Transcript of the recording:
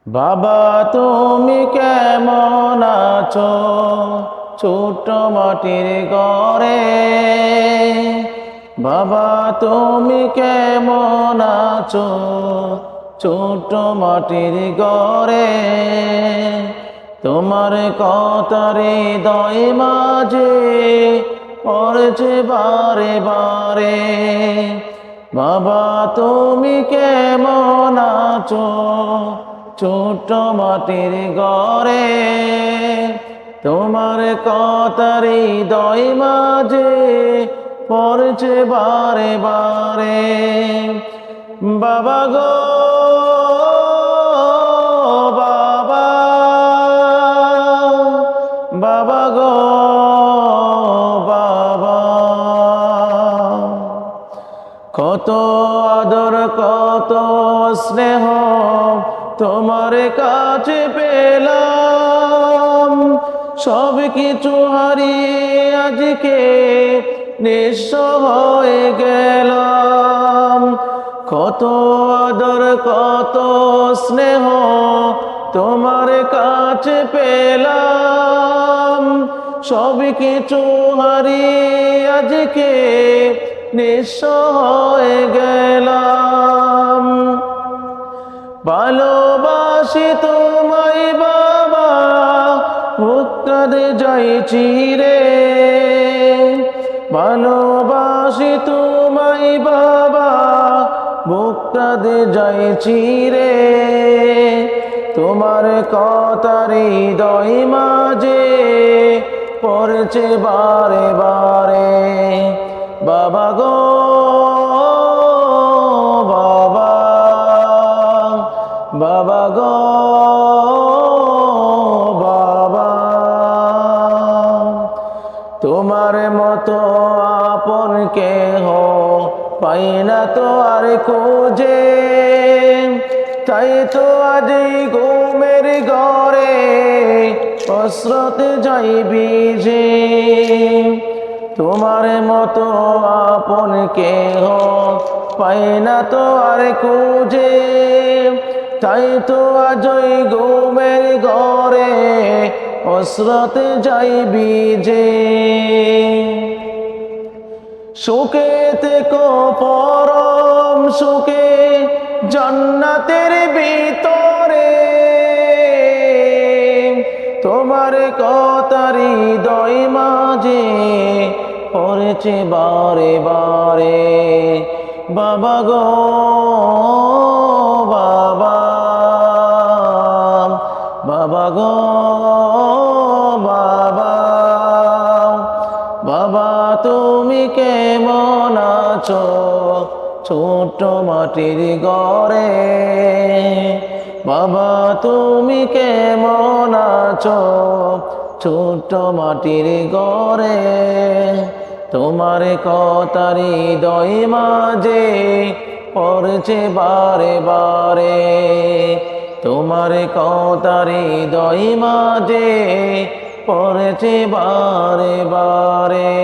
বাবা তুমি কেমন আছো ছোট মাটির ঘরে? বাবা তুমি কেমন আছো ছোট মাটির ঘরে? তোমার কথা হৃদয় মাঝে পড়ছে বারে বারে। বাবা তুমি কেমন আছো ছোট মাটির ঘরে? তোমার কথা হৃদয় মাঝে পড়ছে বারে বারে। বাবা গো বাবা, বাবা গো বাবা, কত আদর কত স্নেহ তোমার কাছে পেলাম, সব কিছু হারিয়ে আজকে নিঃস্ব হয়ে গেলাম। কত আদর কত স্নেহ তোমার কাছে পেলাম, সব কিছু হারিয়ে আজকে নিঃস্ব হয়ে গেলাম। ভালোবাসি তোমায় বাবা, বুক কাঁদে যাইছি রে। ভালোবাসি তোমায় বাবা, বুক কাঁদে যাইছি রে। তোমার কথা হৃদয় মাঝে পড়ছে বারে বারে। বাবা গো বাবা, বাবা গো বাবা, তোমার মতো আপন কেহ পাই না তো আর খুঁজে। তাই তো আজ ঘুমের ঘরে অশ্রুতে যাই ভিজে। তোমার মতো আপন কেহ পাই না তো আর খুঁজে। তাই তো আজ ঘুমের ঘরে অশ্রুতে যাই ভিজে। সুখে থেকো পরম সুখে জান্নাতের ভিতরে। তোমার কথা হৃদয় মাঝে পড়ছে বারে বারে। বাবা গো বাবা, বাবা গো বাবা, বাবা তুমি কেমন আছো ছোট মাটির ঘরে? বাবা তুমি কেমন আছো ছোট মাটির ঘরে? তোমার কথা হৃদয় মাঝে পড়ছে বারে বারে। তোমার কথা হৃদয় মাঝে পড়ছে বারে বারে।